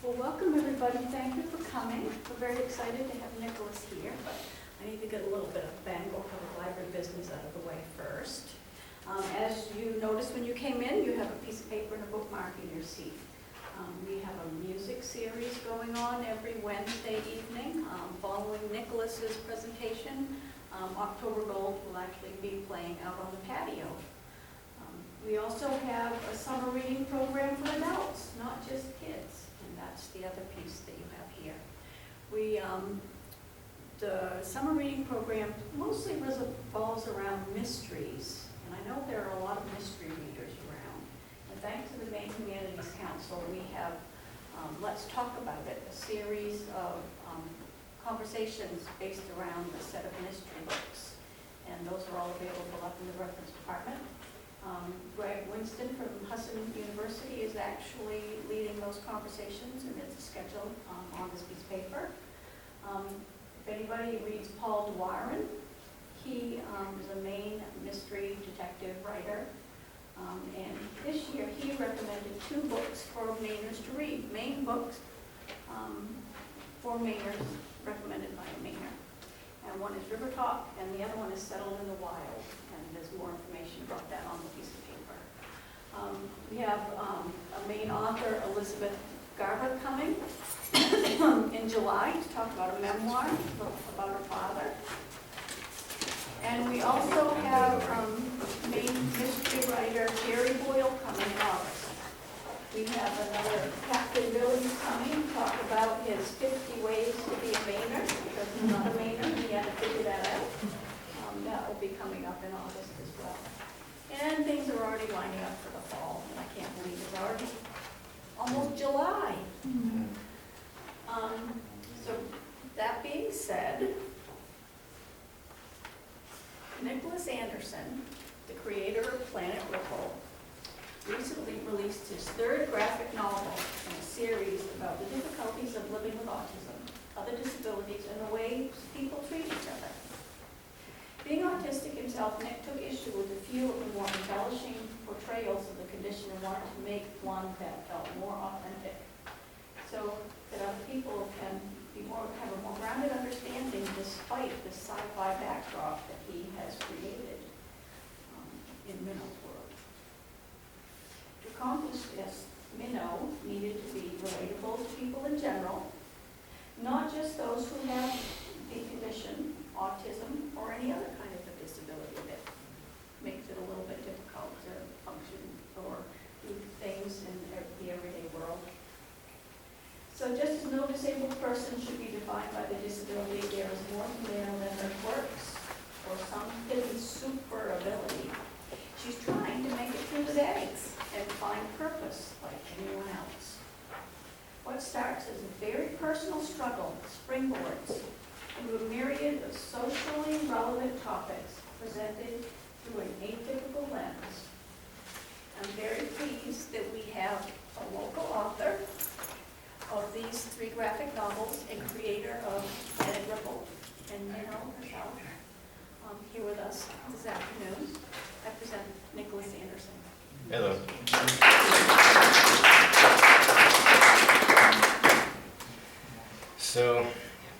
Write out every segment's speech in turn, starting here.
Well, welcome everybody. Thank you for coming. We're very excited to have Nicholas here, but I need to get a little bit of Bangor Public Library business out of the way first. As you noticed when you came in, you have a piece of paper and a bookmark in your seat. We have a music series going on every Wednesday evening. Following Nicholas's presentation, October Gold will actually be playing out on the patio. We also have a summer reading program for adults, not just kids, and that's the other piece that you have here. The summer reading program mostly revolves around mysteries, and I know there are a lot of mystery readers around. And thanks to the Maine Humanities Council, we have Let's Talk About It, a series of conversations based around a set of mystery books, and those are all available up in the reference department. Greg Winston from Hudson University is actually leading those conversations, and it's a schedule on this piece of paper. If anybody reads Paul Dwarin, he is a Maine mystery detective writer, and this year he recommended 2 books for Mainers to read. Maine books for Mainers, recommended by a Mainer. And one is River Talk, and the other one is Settled in the Wild. And there's more information about that on the piece of paper. We have a Maine author, Elizabeth Garber, coming in July to talk about a memoir about her father. And we also have Maine mystery writer Jerry Boyle coming in August. We have another Captain Billy coming to talk about his 50 ways to be a Mainer, because he's not a Mainer, and he had to figure that out. That will be coming up in August as well. And things are already lining up for the fall, and I can't believe it's already almost July. So that being said, Nicholas Anderson, the creator of Planet Ripple, recently released his 3rd graphic novel in a series about the difficulties of living with autism, other disabilities, and the ways people treat each other. Being autistic himself, Nick took issue with a few of the more embellishing portrayals of the condition and wanted to make one that felt more authentic, so that other people can have a more grounded understanding despite the sci-fi backdrop that he has created in Minnow's world. To accomplish this, Minnow needed to be relatable to people in general, not just those who have the condition, autism, or any other kind of a disability that makes it a little bit difficult to function or do things in the everyday world. So just as no disabled person should be defined by the disability, there is more to Minnow than her quirks or some hidden super ability. She's trying to make it through the day and find purpose like anyone else. What starts as a very personal struggle springboards into a myriad of socially relevant topics presented through an atypical lens. I'm very pleased that we have a local author of these 3 graphic novels and creator of Planet Ripple and Minnow herself here with us this afternoon. I present Nicholas Anderson. Hello. So,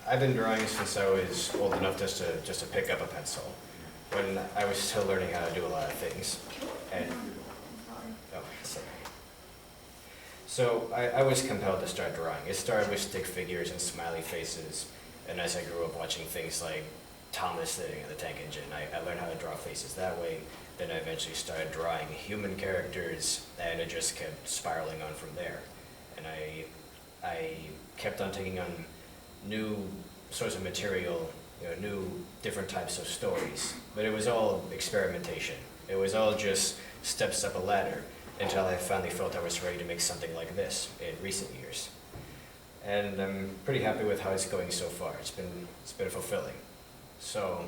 I've been drawing since I was old enough just to pick up a pencil, when I was still learning how to do a lot of things. And oh, sorry. So I was compelled to start drawing. It started with stick figures and smiley faces, and as I grew up watching things like Thomas sitting at the tank engine, I learned how to draw faces that way. Then I eventually started drawing human characters, and it just kept spiraling on from there. And I kept on taking on new sorts of material, new different types of stories. But it was all experimentation. It was all just steps up a ladder until I finally felt I was ready to make something like this in recent years. And I'm pretty happy with how it's going so far. It's been fulfilling. So,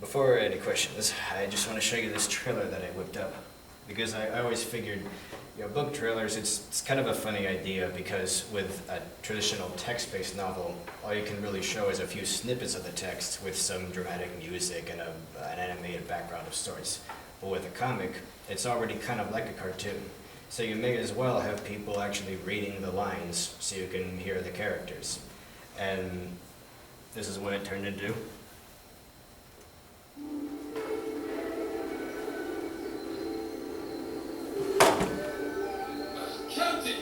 before any questions, I just want to show you this trailer that I whipped up. Because I always figured, book trailers, it's kind of a funny idea, because with a traditional text-based novel, all you can really show is a few snippets of the text with some dramatic music and an animated background of sorts. But with a comic, it's already kind of like a cartoon. So you may as well have people actually reading the lines so you can hear the characters. And this is what it turned into. Captain,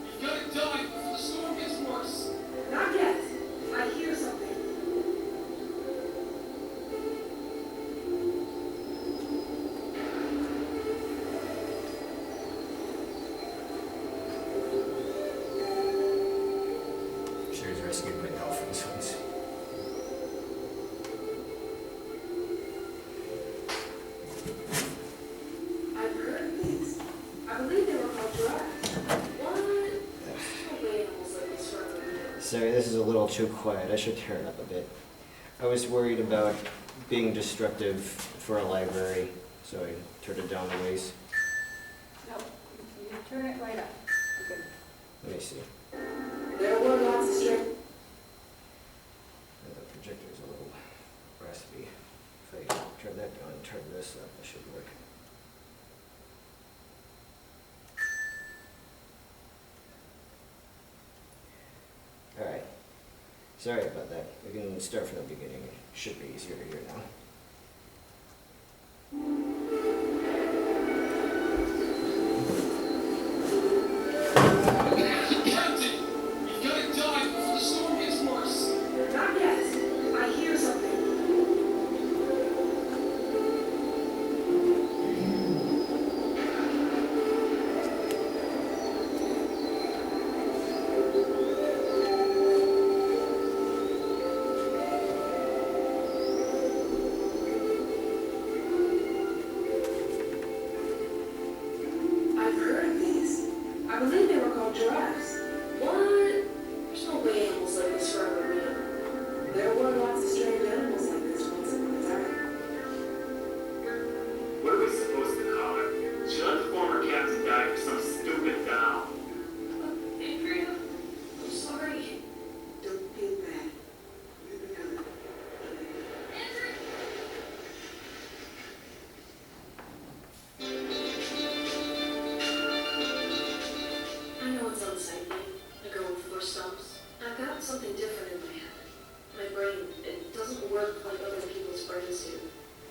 you've got to dive before the storm gets worse. Not yet. I hear something. She was rescued by dolphins once. I've heard these. I believe they were called giraffes. What? No way animals like this run around. Sorry, this is a little too quiet. I should turn it up a bit. I was worried about being destructive for a library, so I turned it down a ways. No, you turn it right up. Okay. Let me see. There were lots of stray. The projector's a little raspy. If I turn that down and turn this up, it should work. Alright. Sorry about that. We can start from the beginning. It should be easier to hear now. Captain, you've got to dive before the storm gets worse. Not yet. I hear something. I've heard these. I believe they were called giraffes. What? There's no way animals like this run around. There were lots of strange animals like this once upon a time. What are we supposed to call her? She let the former captain die for some stupid doll. Andrea, I'm sorry. Don't feel bad. You're good. I know it's unsightly, a girl with four stumps. I've got something different in my head. My brain, it doesn't work like other people's brains do.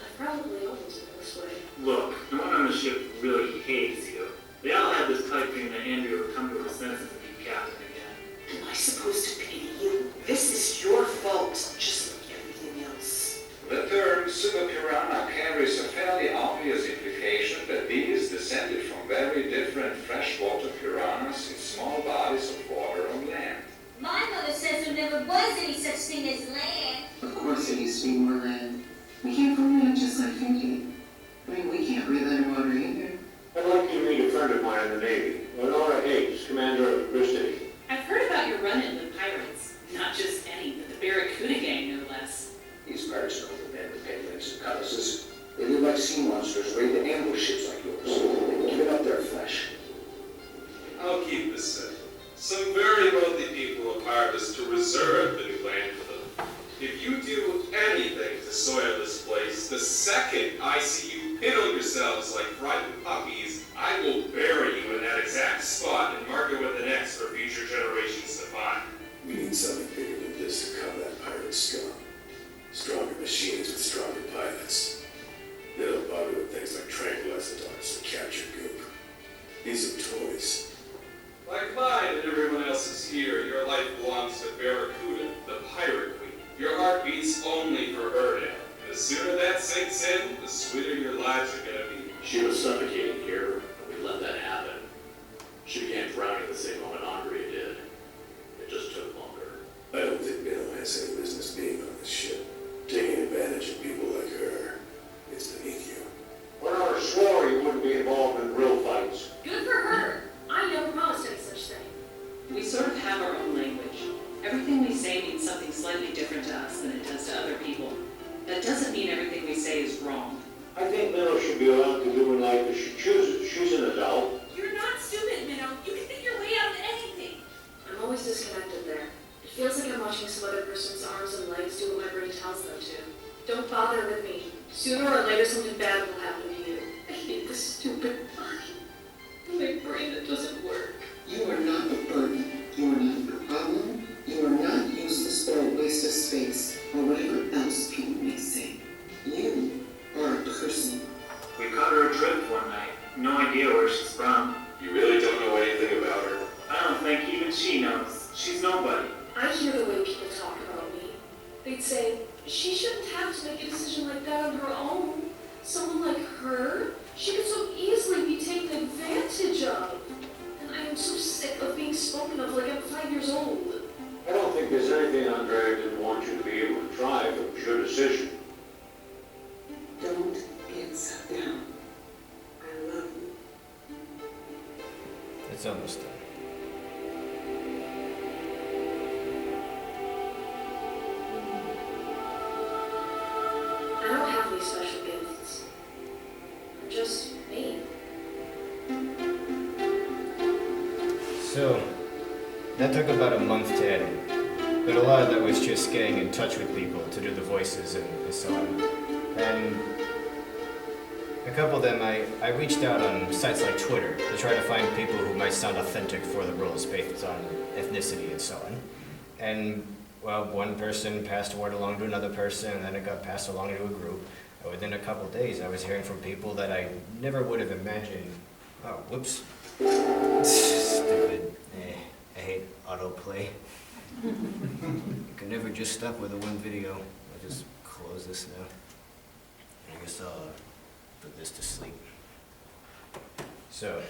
I've probably always been this way. Look, no one on the ship really hates you. They all have this tight dream that Andrea would come to her senses and be captain again. Am I supposed to pity you? This is your fault, just like everything else. The term pseudopurana carries a fairly obvious implication that these descended from very different freshwater piranhas in small bodies of water on land. My mother says there never was any such thing as land. Of course there used to be more land. We can't go land just like Finky. I mean, we can't breathe underwater either. I'd like you to meet a friend of mine in the Navy, Lenora Hayes, commander of the Christie. I've heard about your run-in with pirates. Not just any, but the Barracuda gang, no less. These pirates are the men with pendants and cutlasses. They live like sea monsters, ready to ambush ships like yours. They've given up their flesh. I'll keep this simple. Some very wealthy people have hired us to reserve the new land for them. If you do anything to soil this place, the second I see you piddle yourselves like frightened puppies, I will bury you in that exact spot and mark it with an X for future generations to find. We need something bigger than this to combat pirate scum. Stronger machines with stronger pilots. They don't bother with things like tranquilizer darts and capture goop. These are toys. Like mine and everyone else's here, your life belongs to Barracuda, the pirate queen. Your heart beats only for her now. And the sooner that sinks in, the sweeter your lives are gonna be. She was suffocating here, and we let that happen. She began drowning the same moment Andrea did. It just took longer. I don't think Minnow has any business being on this ship. Taking advantage of people like her. It's beneath you. Lenora swore you wouldn't be involved in real fights. Good for her. I never promised any such thing. We sort of have our own language. Everything we say means something slightly different to us than it does to other people. That doesn't mean everything we say is wrong. I think Minnow should be allowed to do in life as she chooses. She's an adult. You're not stupid, Minnow. You can think your way out of anything. I'm always disconnected there. It feels like I'm watching some other person's arms and legs do what my brain tells them to. Don't bother with me. Sooner or later something bad will happen to you. I hate this stupid body. My brain We caught her adrift one night. No idea where she's from. You really don't know anything about her? I don't think even she knows. She's nobody. I hear the way people talk about me. They'd say, she shouldn't have to make a decision like that on her own. Someone like her, she could so easily be taken advantage of. And I am so sick of being spoken of like I'm 5 years old. I don't think there's anything Andrea didn't want you to be able to try, but it was your decision. Don't get sat down. I love you. It's almost done. I don't have any special gifts. I'm just me. So, that took about a month to edit, but a lot of that was just getting in touch with people to do the voices and so on. And a couple of them, I reached out on sites like Twitter to try to find people who might sound authentic for the roles based on ethnicity and so on. And, well, one person passed a word along to another person, and then it got passed along to a group. And within a couple of days, I was hearing from people that I never would have imagined. Oh, whoops. Stupid. I hate autoplay. You can never just stop with the one video. I'll just close this now. I guess I'll put this to sleep. So,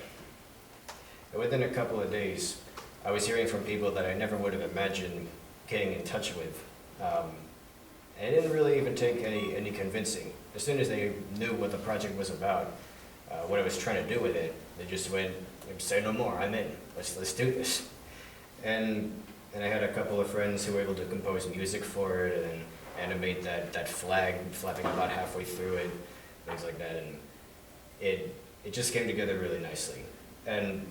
within a couple of days, I was hearing from people that I never would have imagined getting in touch with. And it didn't really even take any convincing. As soon as they knew what the project was about, what I was trying to do with it, they just went, say no more, I'm in. Let's do this. And I had a couple of friends who were able to compose music for it and animate that flag flapping about halfway through it, things like that. And it just came together really nicely. And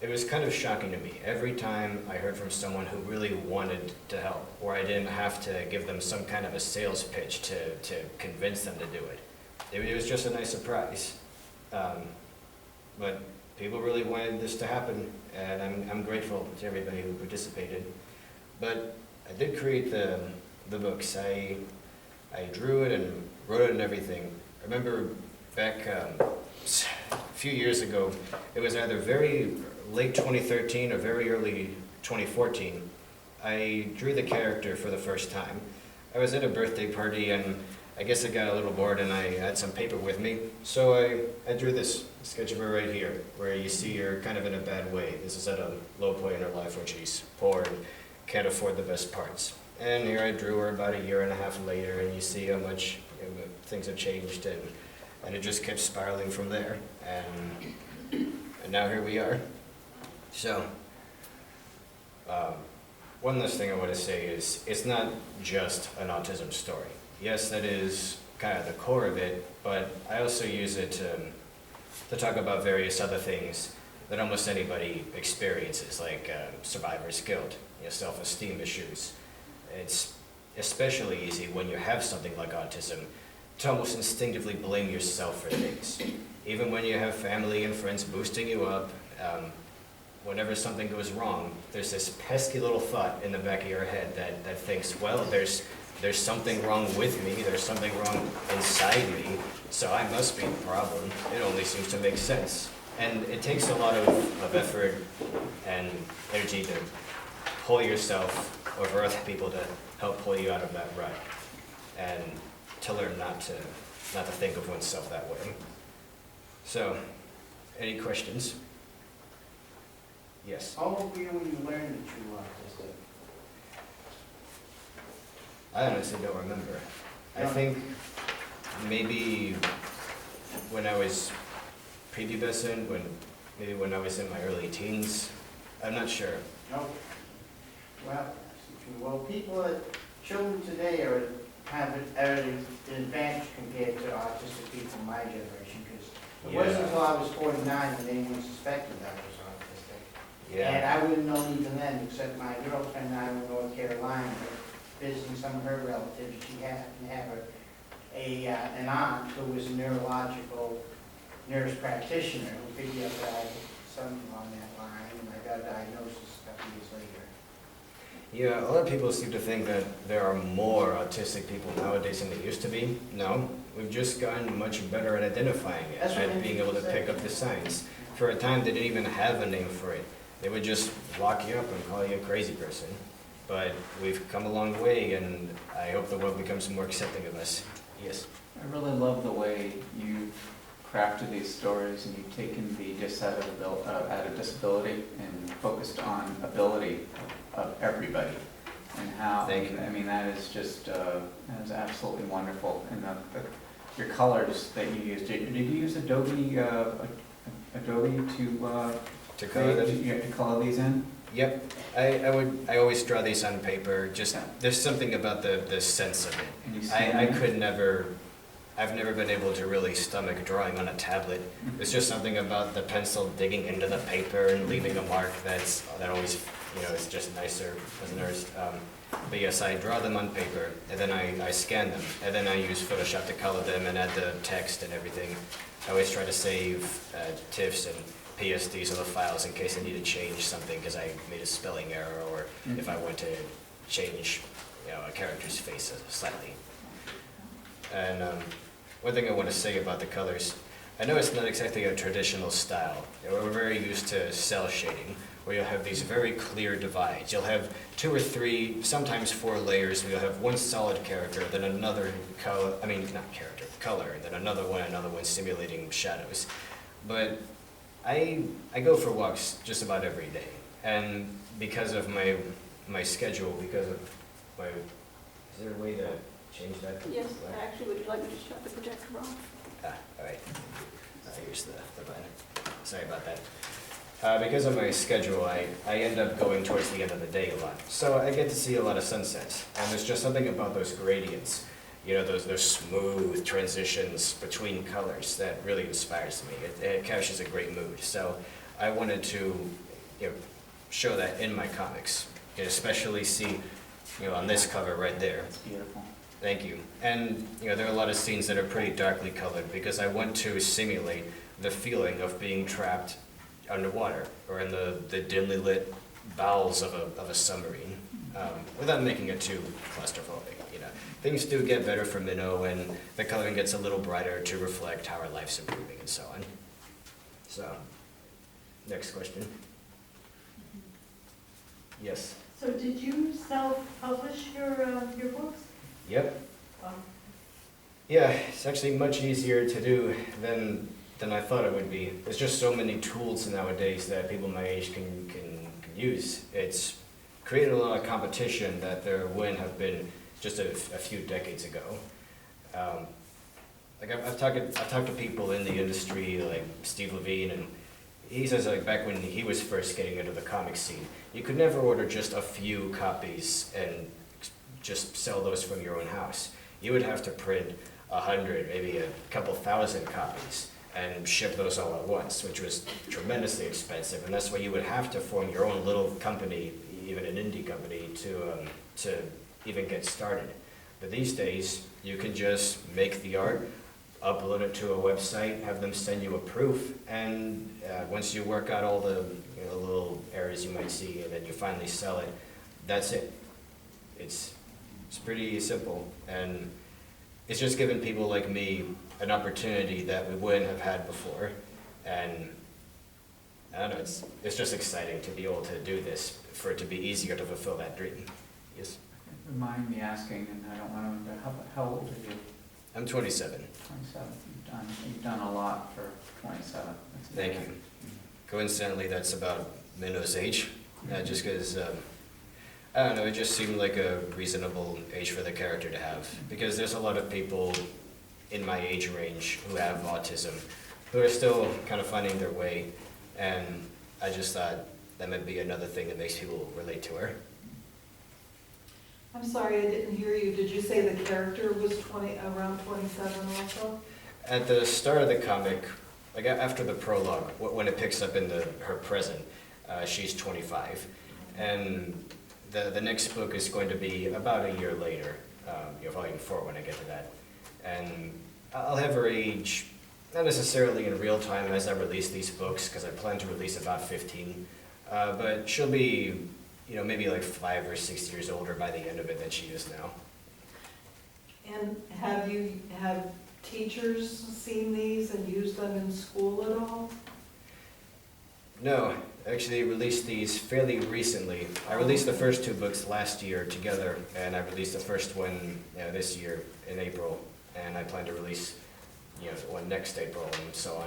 it was kind of shocking to me. Every time I heard from someone who really wanted to help, or I didn't have to give them some kind of a sales pitch to convince them to do it, it was just a nice surprise. But people really wanted this to happen, and I'm grateful to everybody who participated. But I did create the books. I drew it and wrote it and everything. I remember back a few years ago, it was either very late 2013 or very early 2014, I drew the character for the first time. I was at a birthday party and I guess I got a little bored and I had some paper with me, so I drew this sketch of her right here, where you see her kind of in a bad way. This is at a low point in her life when she's poor and can't afford the best parts. And here I drew her about a year and a half later, and you see how much things have changed, and it just kept spiraling from there. And now here we are. So, one last thing I want to say is, it's not just an autism story. Yes, that is kind of the core of it, but I also use it to talk about various other things that almost anybody experiences, like survivor's guilt, self-esteem issues. It's especially easy when you have something like autism to almost instinctively blame yourself for things. Even when you have family and friends boosting you up, whenever something goes wrong, there's this pesky little thought in the back of your head that thinks, well, there's something wrong with me, there's something wrong inside me, so I must be the problem. It only seems to make sense. And it takes a lot of effort and energy to pull yourself over other people to help pull you out of that rut, and to learn not to think of oneself that way. So, any questions? Yes? How old were you when you learned that you were autistic? I honestly don't remember. I think maybe when I was prepubescent, maybe when I was in my early teens. I'm not sure. Okay. Well, children today have an advantage compared to autistic people in my generation, because it wasn't until I was 49 that anyone suspected I was autistic. Yeah. And I wouldn't know even then, except my girlfriend and I were in North Carolina visiting some of her relatives. She happened to have an aunt who was a neurological nurse practitioner who figured out that I had something on that line, and I got a diagnosis a couple years later. Yeah, a lot of people seem to think that there are more autistic people nowadays than there used to be. No, we've just gotten much better at identifying it, That's what at being able to pick up the signs. For a time, they didn't even have a name for it. They would just lock you up and call you a crazy person. But we've come a long way, and I hope the world becomes more accepting of us. Yes? I really love the way you've crafted these stories and you've taken the added disability and focused on ability of everybody and how. Thank you. I mean, that is just that is absolutely wonderful. And your colors that you used. Did you use Adobe To color them? to color these in? Yep. I always draw these on paper. Just Yeah. there's something about the sense of it. And you I've never been able to really stomach drawing on a tablet. It's just something about the pencil digging into the paper and leaving a mark that always, is just nicer as an artist. But yes, I draw them on paper, and then I scan them, and then I use Photoshop to color them and add the text and everything. I always try to save TIFFs and PSDs of the files in case I need to change something because I made a spelling error, or if I want to change, a character's face slightly. And one thing I want to say about the colors, I know it's not exactly a traditional style. We're very used to cell shading, where you'll have these very clear divides. You'll have 2 or 3, sometimes 4 layers, where you'll have one solid character, then another color, color, then another one simulating shadows. But I go for walks just about every day, and because of my schedule, because of my, is there a way to change that? Yes, actually, would you like me to shut the projector off? All right. Here's the button. Sorry about that. Because of my schedule, I end up going towards the end of the day a lot. So I get to see a lot of sunsets. And there's just something about those gradients, those smooth transitions between colors that really inspires me. It captures a great mood. So I wanted to show that in my comics. You especially see on this cover right there. That's beautiful. Thank you. And there are a lot of scenes that are pretty darkly colored because I want to simulate the feeling of being trapped underwater or in the dimly lit bowels of a submarine, without making it too claustrophobic. Things do get better for Minnow, and the coloring gets a little brighter to reflect how our life's improving and so on. So, next question. Yes. So did you self-publish your books? Yep. Wow. Yeah, it's actually much easier to do than I thought it would be. There's just so many tools nowadays that people my age can use. It's created a lot of competition that there wouldn't have been just a few decades ago. I've talked to people in the industry like Steve Levine, and he says back when he was first getting into the comic scene, you could never order just a few copies and just sell those from your own house. You would have to print 100, maybe a couple thousand copies and ship those all at once, which was tremendously expensive, and that's why you would have to form your own little company, even an indie company, to even get started. But these days, you can just make the art, upload it to a website, have them send you a proof, and once you work out all the little errors you might see, and then you finally sell it, that's it. It's pretty simple, and it's just given people like me an opportunity that we wouldn't have had before, and I don't know, it's just exciting to be able to do this, for it to be easier to fulfill that dream. Yes? Remind me asking, and I don't want to, how old are you? I'm 27. 27. You've done a lot for 27. That's Thank amazing. you. Coincidentally, that's about Minnow's age, just because, I don't know, it just seemed like a reasonable age for the character to have, because there's a lot of people in my age range who have autism, who are still kind of finding their way, and I just thought that might be another thing that makes people relate to her. I'm sorry, I didn't hear you. Did you say the character was around 27 also? At the start of the comic, like after the prologue, when it picks up in her present, she's 25, and the next book is going to be about a year later, volume 4 when I get to that, and I'll have her age, not necessarily in real time as I release these books, because I plan to release about 15, but she'll be maybe like 5 or 6 years older by the end of it than she is now. And have teachers seen these and used them in school at all? No, actually released these fairly recently. I released the first 2 books last year together, and I released the first one this year in April, and I plan to release one next April and so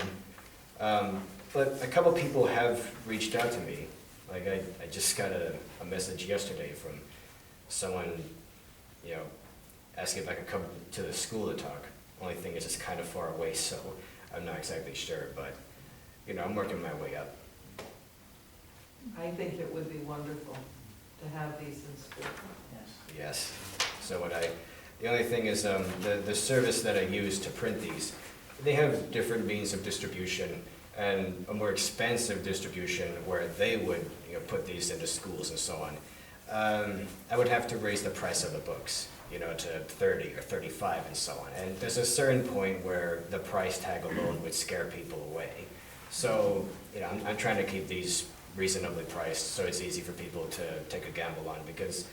on. But a couple people have reached out to me. Like I just got a message yesterday from someone, asking if I could come to the school to talk. Only thing is it's kind of far away, so I'm not exactly sure, but I'm working my way up. I think it would be wonderful to have these in school. Yes. So the only thing is the service that I use to print these, they have different means of distribution and a more expensive distribution where they would put these into schools and so on. I would have to raise the price of the books, to 30 or 35 and so on. And there's a certain point where the price tag alone would scare people away. So, I'm trying to keep these reasonably priced so it's easy for people to take a gamble on, because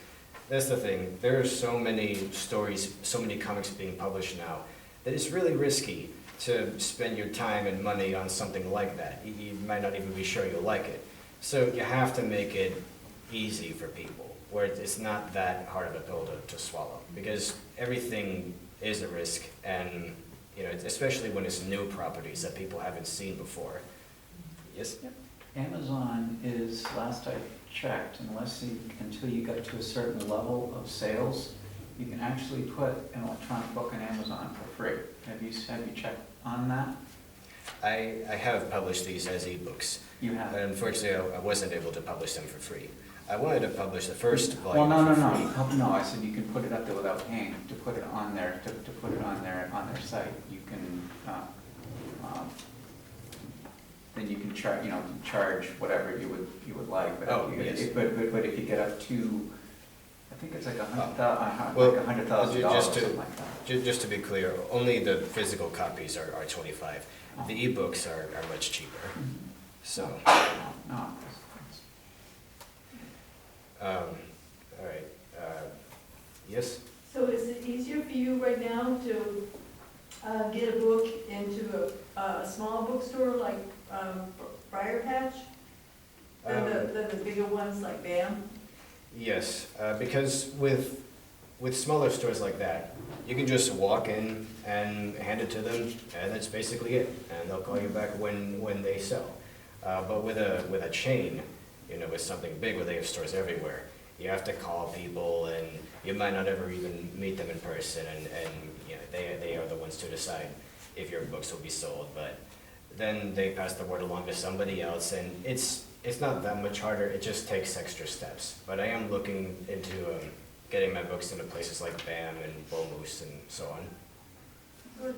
that's the thing. There are so many stories, so many comics being published now that it's really risky to spend your time and money on something like that. You might not even be sure you'll like it. So you have to make it easy for people, where it's not that hard of a pill to swallow, because everything is a risk, and especially when it's new properties that people haven't seen before. Yes? Yep. Amazon is, last I checked, until you get to a certain level of sales, you can actually put an electronic book on Amazon for free. Have you checked on that? I have published these as ebooks. You have? But unfortunately, I wasn't able to publish them for free. I wanted to publish the first Well, volume for free. no, I said you can put it up there without paying. To put it on there, to put it on their site, you can, then you can charge whatever you would like. But Oh, if yes. But if you get up to, I think it's like $100,000, Well, or something like that. Just to be clear, only the physical copies are $25. The ebooks are much cheaper. So, No. all right. Yes? So is it easier for you right now to get a book into a small bookstore like Briar Patch than the bigger ones like BAM? Yes, because with smaller stores like that, you can just walk in and hand it to them, and that's basically it. And they'll call you back when they sell. But with a chain, with something big where they have stores everywhere, you have to call people, and you might not ever even meet them in person, and they are the ones to decide if your books will be sold. But then they pass the word along to somebody else, and it's not that much harder. It just takes extra steps. But I am looking into getting my books into places like BAM and Bull Moose and so on. Good.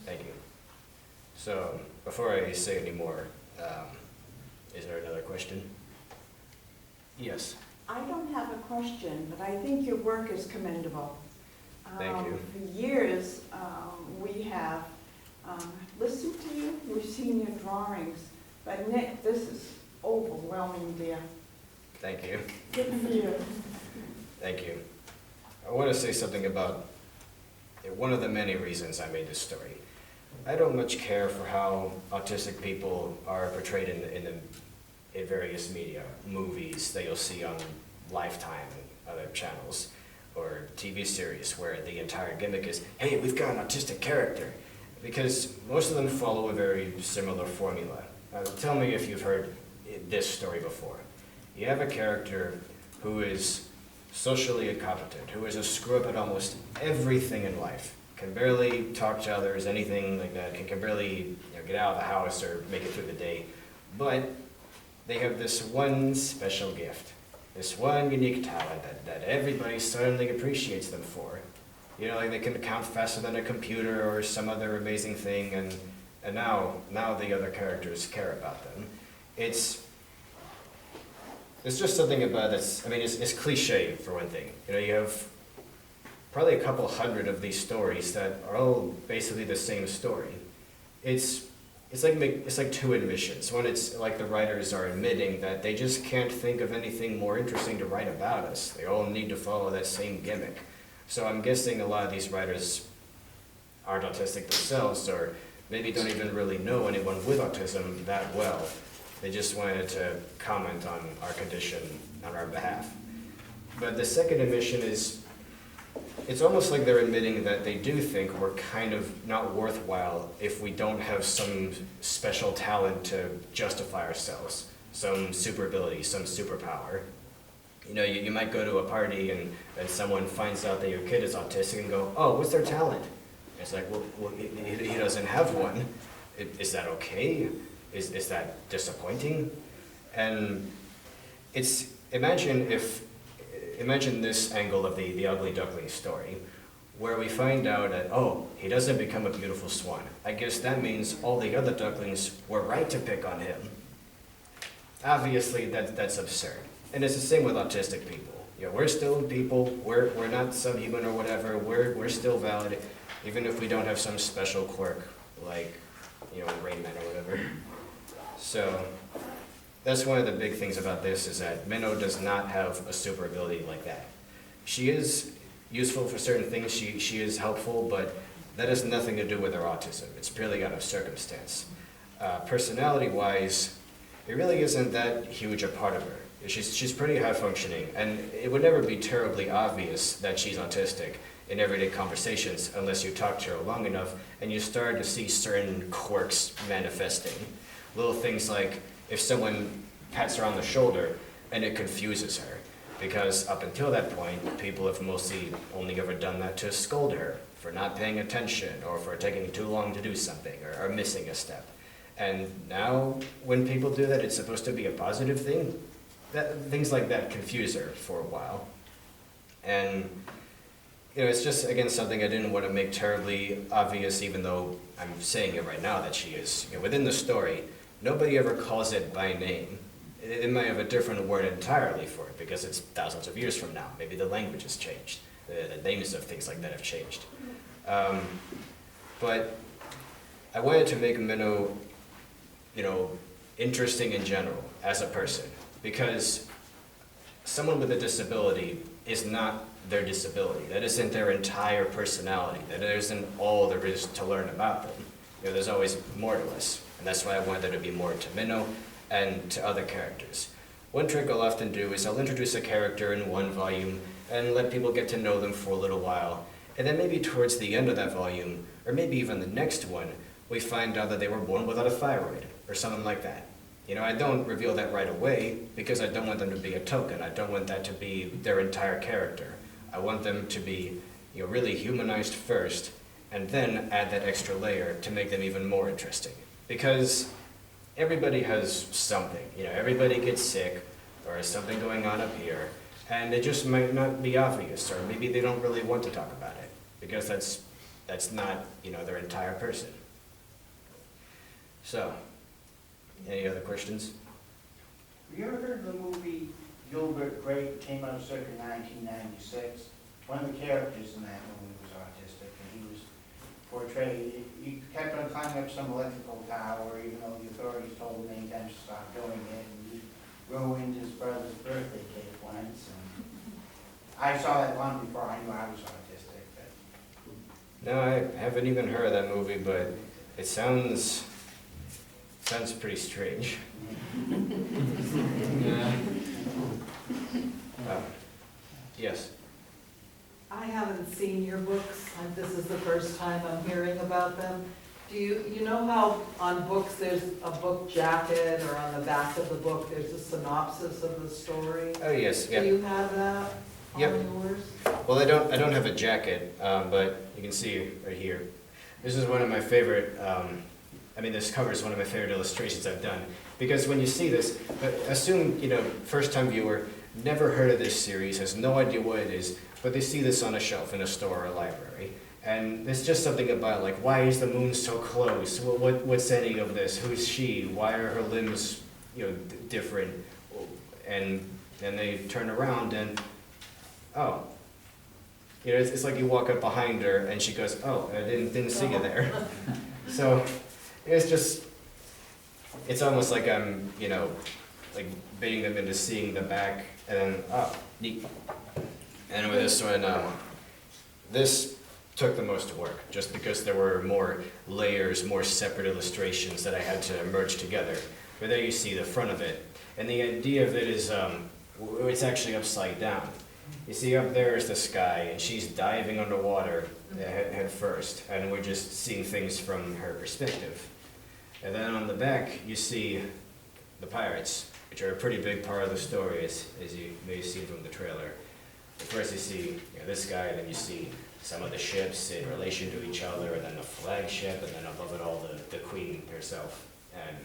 Thank you. So before I say any more, is there another question? Yes. I don't have a question, but I think your work is commendable. Thank you. For years, we have listened to you, we've seen your drawings, but Nick, this is overwhelming, dear. Thank you. Good for you. Thank you. I want to say something about one of the many reasons I made this story. I don't much care for how autistic people are portrayed in various media, movies that you'll see on Lifetime and other channels, or TV series where the entire gimmick is, hey, we've got an autistic character, because most of them follow a very similar formula. Tell me if you've heard this story before. You have a character who is socially incompetent, who is a screw-up at almost everything in life, can barely talk to others, anything like that, can barely get out of the house or make it through the day, but they have this one special gift, this one unique talent that everybody suddenly appreciates them for. Like they can count faster than a computer or some other amazing thing, and now the other characters care about them. It's just something about this. I mean, it's cliche for one thing. You have probably a couple hundred of these stories that are all basically the same story. It's it's like two admissions. One, it's like the writers are admitting that they just can't think of anything more interesting to write about us. They all need to follow that same gimmick. So I'm guessing a lot of these writers aren't autistic themselves, or maybe don't even really know anyone with autism that well. They just wanted to comment on our condition on our behalf. But the second admission is, it's almost like they're admitting that they do think we're kind of not worthwhile if we don't have some special talent to justify ourselves, some super ability, some superpower. You know, you might go to a party and someone finds out that your kid is autistic and go, oh, what's their talent? It's like, well he doesn't have one. Is that okay? Is that disappointing? And imagine this angle of the ugly duckling story, where we find out that, oh, he doesn't become a beautiful swan. I guess that means all the other ducklings were right to pick on him. Obviously, that's absurd. And it's the same with autistic people. You know, we're still people, we're not subhuman or whatever, we're still valid, even if we don't have some special quirk, like, you know, Rain Man or whatever. So, that's one of the big things about this, is that Minnow does not have a super ability like that. She is useful for certain things, she is helpful, but that has nothing to do with her autism. It's purely out of circumstance. Personality-wise, it really isn't that huge a part of her. She's pretty high functioning, and it would never be terribly obvious that she's autistic in everyday conversations unless you talk to her long enough and you start to see certain quirks manifesting. Little things like if someone pats her on the shoulder and it confuses her, because up until that point, people have mostly only ever done that to scold her for not paying attention or for taking too long to do something or missing a step. And now, when people do that, it's supposed to be a positive thing. Things like that confuse her for a while. And, you know, it's just, again, something I didn't want to make terribly obvious, even though I'm saying it right now that she is. You know, within the story, nobody ever calls it by name. It might have a different word entirely for it, because it's thousands of years from now. Maybe the language has changed. The names of things like that have changed. But I wanted to make Minnow, you know, interesting in general as a person, because someone with a disability is not their disability. That isn't their entire personality. That isn't all there is to learn about them. You know, there's always more to us, and that's why I wanted there to be more to Minnow and to other characters. One trick I'll often do is I'll introduce a character in one volume and let people get to know them for a little while, and then maybe towards the end of that volume, or maybe even the next one, we find out that they were born without a thyroid, or something like that. You know, I don't reveal that right away, because I don't want them to be a token. I don't want that to be their entire character. I want them to be, you know, really humanized first, and then add that extra layer to make them even more interesting. Because everybody has something. You know, everybody gets sick, or has something going on up here, and it just might not be obvious, or maybe they don't really want to talk about it, because that's not, you know, their entire person. So, any other questions? Have you ever heard of the movie Gilbert Grape? Came out circa 1996. One of the characters in that movie was autistic, and he was portrayed, he kept on climbing up some electrical tower, even though the authorities told him many times to stop doing it, and he ruined his brother's birthday cake once. And I saw that long before I knew I was autistic. But. No, I haven't even heard of that movie, but it sounds pretty strange. Yeah. Yes. I haven't seen your books, and this is the first time I'm hearing about them. Do you know how on books there's a book jacket, or on the back of the book there's a synopsis of the story? Oh, yes, yeah. Do you have that on Yep. yours? Well, I don't have a jacket, but you can see it right here. This is one of my favorite, this cover is one of my favorite illustrations I've done. Because when you see this, assume, you know, first time viewer, never heard of this series, has no idea what it is, but they see this on a shelf in a store or a library. And there's just something about, like, why is the moon so close? What's any of this? Who's she? Why are her limbs, you know, different? And then they turn around and, oh. You know, it's like you walk up behind her and she goes, oh, I didn't see you there. So it's just, it's almost like I'm, you know, like baiting them into seeing the back, and then, oh, neat. And with this one, this took the most work, just because there were more layers, more separate illustrations that I had to merge together. But there you see the front of it. And the idea of it is, it's actually upside down. You see up there is the sky, and she's diving underwater head first, and we're just seeing things from her perspective. And then on the back, you see the pirates, which are a pretty big part of the story, as you may see from the trailer. But first you see this guy, and then you see some of the ships in relation to each other, and then the flagship, and then above it all, the queen herself. And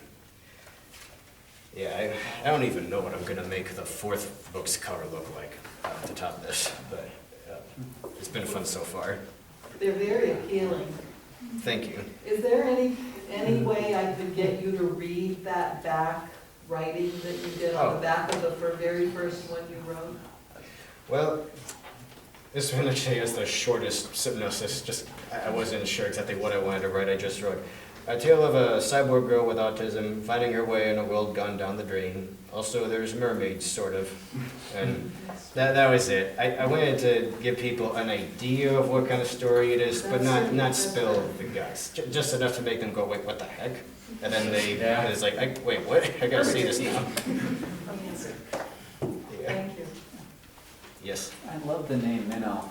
yeah, I don't even know what I'm gonna make the fourth book's cover look like to top this, but it's been fun so far. They're very appealing. Thank you. Is there any way I could get you to read that back writing that you did on the back of the very first one you wrote? Well, this one actually has the shortest synopsis. Just I wasn't sure exactly what I wanted to write. I just wrote a tale of a cyborg girl with autism finding her way in a world gone down the drain. Also, there's mermaids, sort of, and that was it. I wanted to give people an idea of what kind of story it is, but not spill the guts. Just enough to make them go, wait, what the heck? And then it's like, wait, what? I gotta see this now. Thank you. Yes. I love the name Minnow.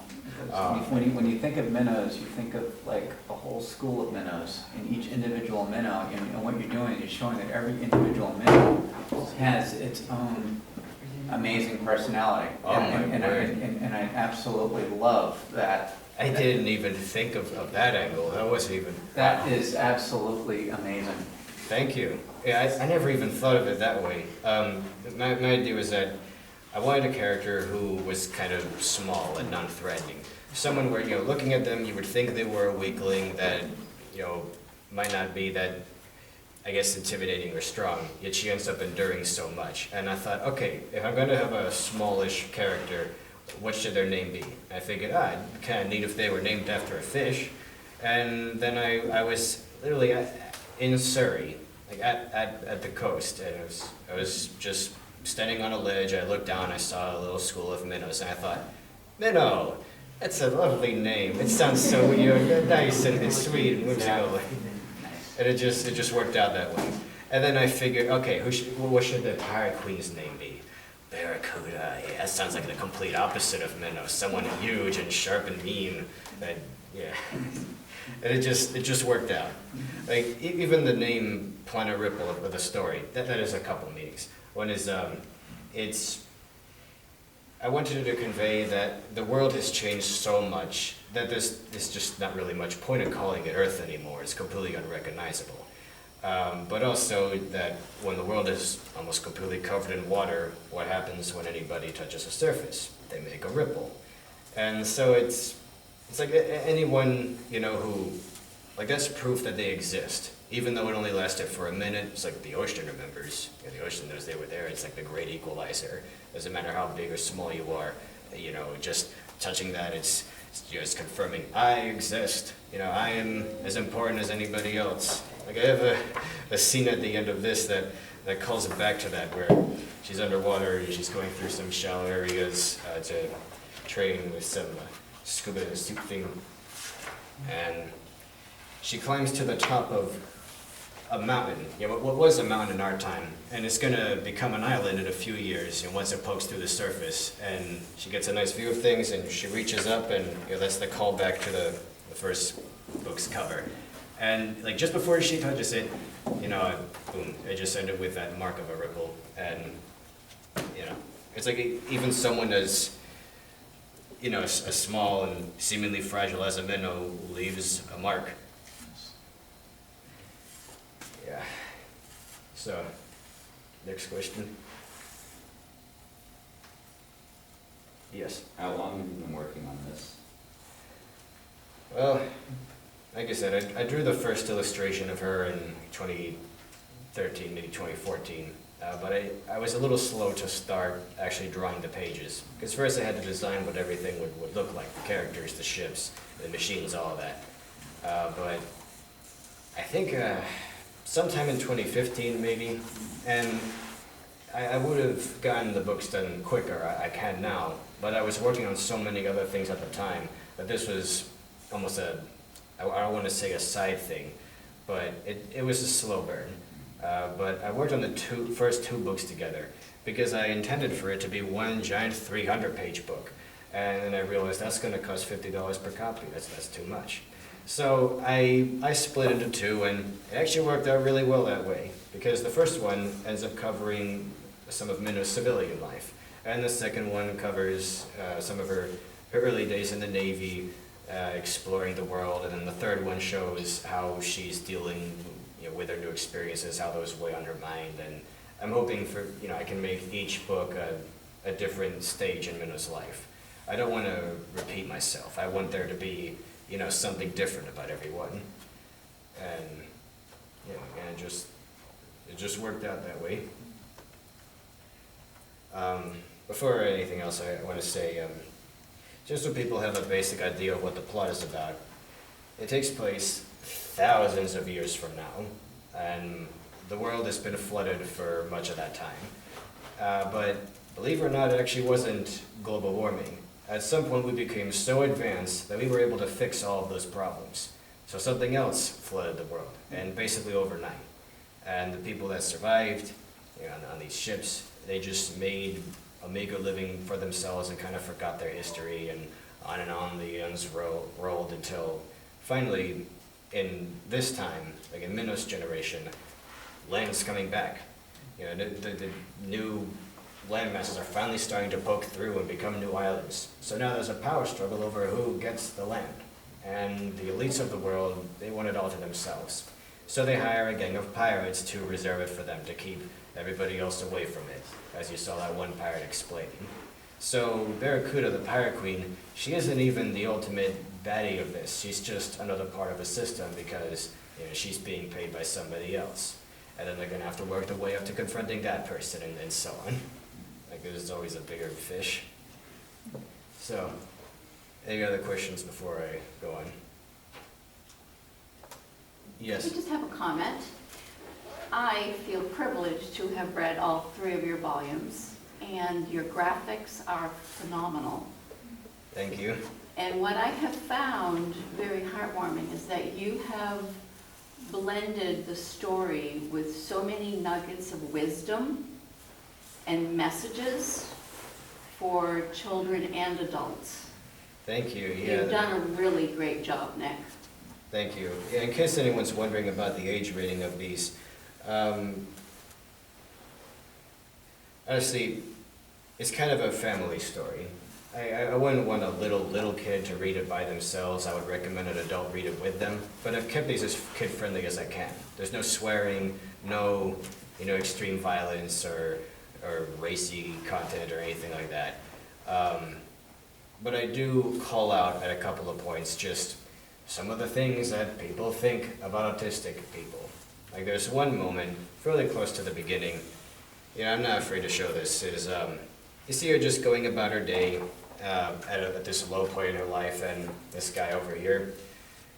When you think of minnows, you think of like a whole school of minnows, and each individual minnow, and what you're doing is showing that every individual minnow has its own amazing personality. And I absolutely love that. I didn't even think of that angle. That wasn't even... That is absolutely amazing. Thank you. Yeah, I never even thought of it that way. My idea was that I wanted a character who was kind of small and non-threatening. Someone where, looking at them, you would think they were a weakling that, might not be that, I guess, intimidating or strong, yet she ends up enduring so much. And I thought, okay, if I'm going to have a smallish character, what should their name be? I figured, it'd be kind of neat if they were named after a fish. And then I was literally in Surrey, like at the coast, and I was just standing on a ledge. I looked down, I saw a little school of minnows, and I thought, Minnow, that's a lovely name. It sounds so nice and sweet and whimsical. And it just worked out that way. And then I figured, okay, what should the pirate queen's name be? Barracuda. Yeah, that sounds like the complete opposite of Minnow. Someone huge and sharp and mean. And it just worked out. Like even the name Planet Ripple of the story, that has a couple meanings. One is I wanted to convey that the world has changed so much that there's just not really much point in calling it Earth anymore. It's completely unrecognizable. But also that when the world is almost completely covered in water, what happens when anybody touches the surface? They make a ripple. And so it's like anyone, who, like that's proof that they exist. Even though it only lasted for a minute, it's like the ocean remembers. The ocean knows they were there. It's like the great equalizer. Doesn't matter how big or small you are, just touching that, it's just confirming, I exist. I am as important as anybody else. Like I have a scene at the end of this that calls it back to that, where she's underwater and she's going through some shallow areas to train with some scuba suit thing. And she climbs to the top of a mountain, what was a mountain in our time, and it's going to become an island in a few years, once it pokes through the surface, and she gets a nice view of things, and she reaches up, and that's the callback to the first book's cover. And like just before she touches it, boom, it just ended with that mark of a ripple, and it's like even someone as as small and seemingly fragile as a minnow leaves a mark. Yeah. So, next question. Yes. How long have you been working on this? Well, like I said, I drew the first illustration of her in 2013, maybe 2014. But I was a little slow to start actually drawing the pages. Because first I had to design what everything would look like. The characters, the ships, the machines, all of that. But I think sometime in 2015 maybe, and I would have gotten the books done quicker, I can now, but I was working on so many other things at the time that this was almost I don't want to say a side thing, but it was a slow burn. But I worked on the first two books together because I intended for it to be one giant 300-page book. And then I realized that's going to cost $50 per copy. That's too much. So I split into two, and it actually worked out really well that way, because the first one ends up covering some of Minna's civilian life, and the second one covers some of her early days in the Navy, exploring the world, and then the third one shows how she's dealing with her new experiences, how those weigh on her mind, and I'm hoping for, I can make each book a different stage in Minna's life. I don't want to repeat myself. I want there to be, something different about everyone. And, and it just worked out that way. Before anything else, I want to say, just so people have a basic idea of what the plot is about, it takes place thousands of years from now, and the world has been flooded for much of that time. But believe it or not, it actually wasn't global warming. At some point, we became so advanced that we were able to fix all of those problems. So something else flooded the world, and basically overnight. And the people that survived on these ships, they just made a meager living for themselves and kind of forgot their history, and on the ends rolled until finally, in this time, like in Minna's generation, land's coming back. The new land masses are finally starting to poke through and become new islands. So now there's a power struggle over who gets the land. And the elites of the world, they want it all to themselves. So they hire a gang of pirates to reserve it for them, to keep everybody else away from it, as you saw that one pirate explaining. So Barracuda, the pirate queen, she isn't even the ultimate baddie of this. She's just another part of the system because she's being paid by somebody else. And then they're going to have to work their way up to confronting that person, and so on. Like, there's always a bigger fish. So, any other questions before I go on? Yes? I just have a comment. I feel privileged to have read all 3 of your volumes, and your graphics are phenomenal. Thank you. And what I have found very heartwarming is that you have blended the story with so many nuggets of wisdom and messages for children and adults. Thank you. Yeah. You've done a really great job, Nick. Thank you. Yeah, in case anyone's wondering about the age rating of these, honestly, it's kind of a family story. I wouldn't want a little kid to read it by themselves. I would recommend an adult read it with them. But I've kept these as kid-friendly as I can. There's no swearing, no extreme violence or racy content or anything like that. But I do call out at a couple of points just some of the things that people think about autistic people. Like there's one moment, fairly close to the beginning, I'm not afraid to show this, is you see her just going about her day at this low point in her life, and this guy over here,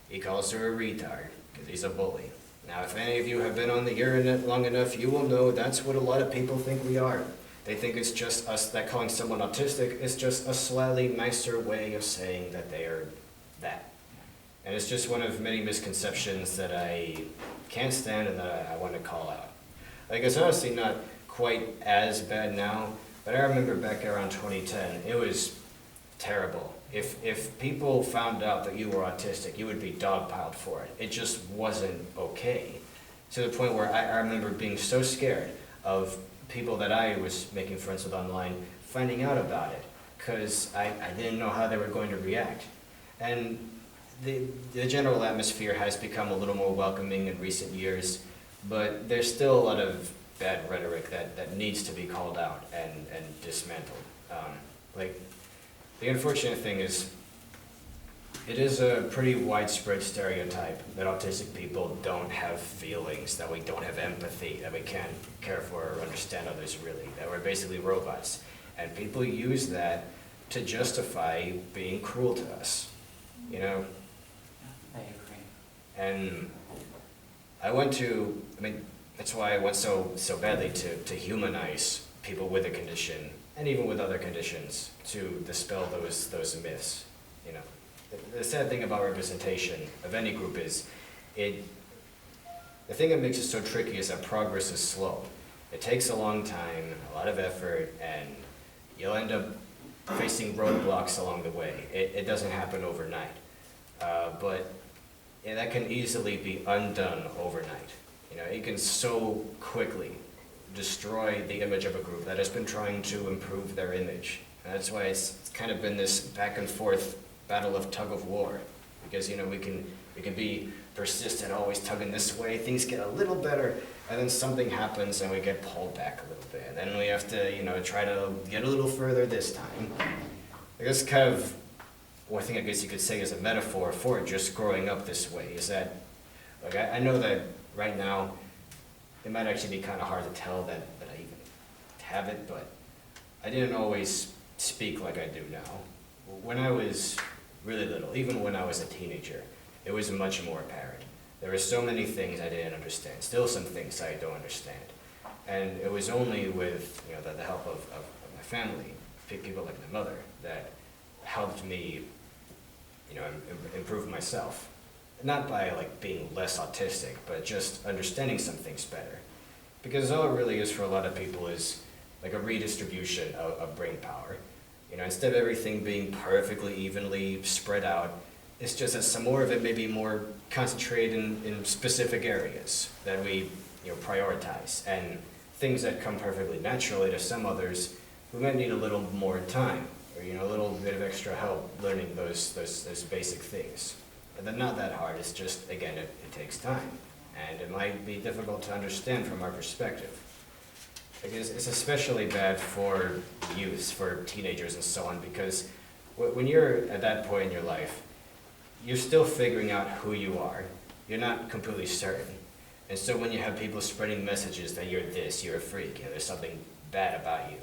he calls her a retard because he's a bully. Now, if any of you have been on the internet long enough, you will know that's what a lot of people think we are. They think it's just us, that calling someone autistic is just a slightly nicer way of saying that they are that. And it's just one of many misconceptions that I can't stand and that I want to call out. Like, it's honestly not quite as bad now, but I remember back around 2010, it was terrible. If people found out that you were autistic, you would be dogpiled for it. It just wasn't okay. To the point where I remember being so scared of people that I was making friends with online finding out about it, because I didn't know how they were going to react. And the general atmosphere has become a little more welcoming in recent years, but there's still a lot of bad rhetoric that needs to be called out and dismantled. The unfortunate thing is, it is a pretty widespread stereotype that autistic people don't have feelings, that we don't have empathy, that we can't care for or understand others really, that we're basically robots. And people use that to justify being cruel to us, I agree. And that's why I went so badly to humanize people with a condition, and even with other conditions, to dispel those myths. You know, the sad thing about representation of any group is, the thing that makes it so tricky is that progress is slow. It takes a long time, a lot of effort, and you'll end up facing roadblocks along the way. It doesn't happen overnight. But that can easily be undone overnight. You know, it can so quickly destroy the image of a group that has been trying to improve their image. And that's why it's kind of been this back and forth battle of tug of war. Because, you know, we can be persistent, always tugging this way, things get a little better, and then something happens and we get pulled back a little bit. And then we have to, you know, try to get a little further this time. I guess kind of one thing I guess you could say is a metaphor for just growing up this way is that, like, I know that right now it might actually be kind of hard to tell that I even have it, but I didn't always speak like I do now. When I was really little, even when I was a teenager, it was much more apparent. There were so many things I didn't understand, still some things I don't understand. And it was only with, you know, the help of my family, people like my mother, that helped me, you know, improve myself. Not by like being less autistic, but just understanding some things better. Because all it really is for a lot of people is like a redistribution of brain power. You know, instead of everything being perfectly evenly spread out, it's just that some more of it may be more concentrated in specific areas that we, you know, prioritize, and things that come perfectly naturally to some others who might need a little more time, or, you know, a little bit of extra help learning those basic things. And they're not that hard, it's just, again, it takes time, and it might be difficult to understand from our perspective. Because it's especially bad for youth, for teenagers and so on, because when you're at that point in your life, you're still figuring out who you are. You're not completely certain. And so when you have people spreading messages that you're this, you're a freak, you know, there's something bad about you,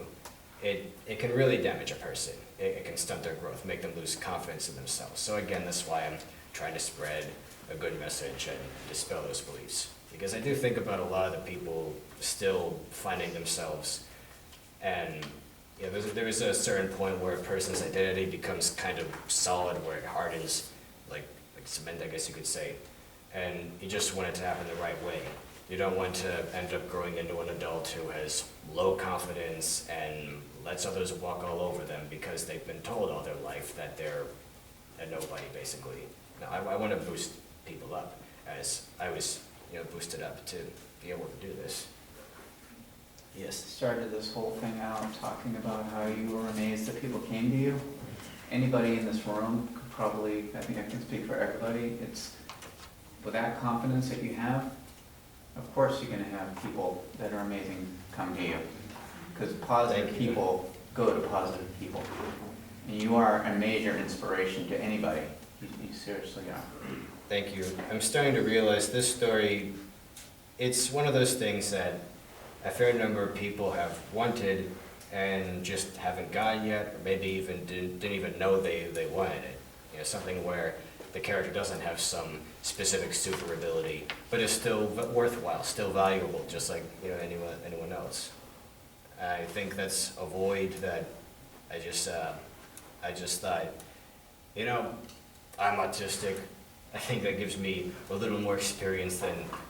it can really damage a person. It can stunt their growth, make them lose confidence in themselves. So again, that's why I'm trying to spread a good message and dispel those beliefs. Because I do think about a lot of the people still finding themselves, and you know, there is a certain point where a person's identity becomes kind of solid, where it hardens, like cement, I guess you could say, and you just want it to happen the right way. You don't want to end up growing into an adult who has low confidence and lets others walk all over them because they've been told all their life that they're a nobody, basically. No, I want to boost people up, as I was, you know, boosted up to be able to do this. Yes? Started this whole thing out talking about how you were amazed that people came to you. Anybody in this room could probably, I think I can speak for everybody, it's with that confidence that you have, of course you're going to have people that are amazing come to you. Because positive people go to positive people. And you are a major inspiration to anybody. You seriously are. Thank you. I'm starting to realize this story, it's one of those things that a fair number of people have wanted and just haven't gotten yet, or maybe even didn't even know they wanted it. You know, something where the character doesn't have some specific super ability, but is still worthwhile, still valuable, just like, you know, anyone else. I think that's a void that I just thought, you know, I'm autistic. I think that gives me a little more experience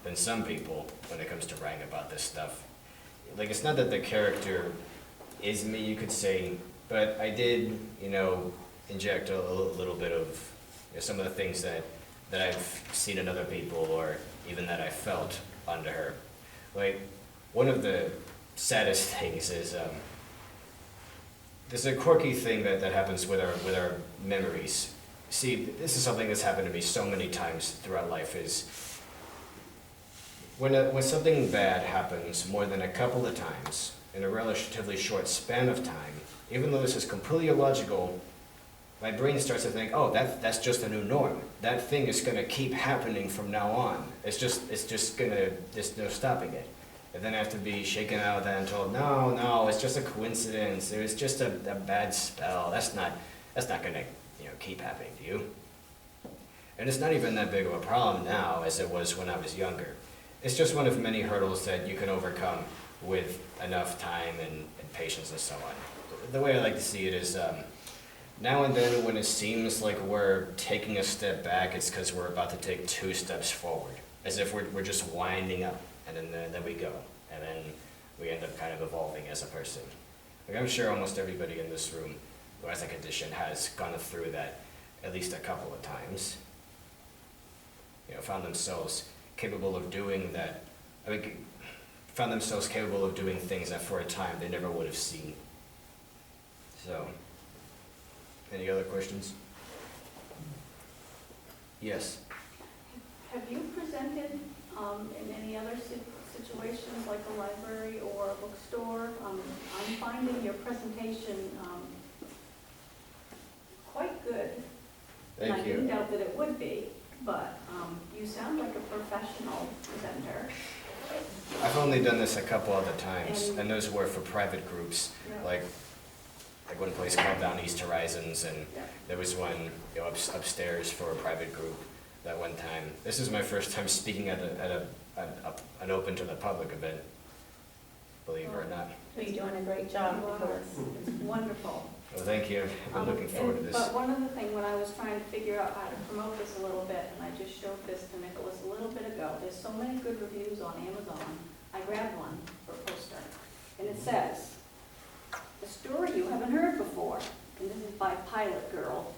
than some people when it comes to writing about this stuff. Like, it's not that the character is me, you could say, but I did, you know, inject a little bit of, you know, some of the things that I've seen in other people, or even that I felt under her. Like, one of the saddest things is, there's a quirky thing that happens with our memories. See, this is something that's happened to me so many times throughout life, is when something bad happens more than a couple of times in a relatively short span of time, even though this is completely illogical, my brain starts to think, oh, that's just a new norm. That thing is going to keep happening from now on. It's just there's no stopping it. And then I have to be shaken out of that and told, no, it's just a coincidence. It was just a bad spell. That's not going to, you know, keep happening to you. And it's not even that big of a problem now as it was when I was younger. it's just one of many hurdles that you can overcome with enough time and patience and so on. The way I like to see it is, now and then when it seems like we're taking a step back, it's because we're about to take 2 steps forward, as if we're just winding up, and then we go, and then we end up kind of evolving as a person. Like, I'm sure almost everybody in this room who has a condition has gone through that at least a couple of times. You know, found themselves capable of doing that, found themselves capable of doing things that for a time they never would have seen. So, any other questions? Yes. Have you presented in any other situations like a library or a bookstore? I'm finding your presentation quite good. Thank And I you. didn't doubt that it would be, but you sound like a professional presenter. I've only done this a couple other times, and those were for private groups, Yeah. like one place called Down East Horizons, and Yeah. there was one, you know, upstairs for a private group that one time. This is my first time speaking at an open to the public event, believe it or not. You're doing a great job. It's wonderful. Well, thank you. I've been looking forward to this. But one other thing, when I was trying to figure out how to promote this a little bit, and I just showed this to Nicholas a little bit ago, there's so many good reviews on Amazon. I grabbed one for a poster, and it says, "A story you haven't heard before," and this is by Pilot Girl.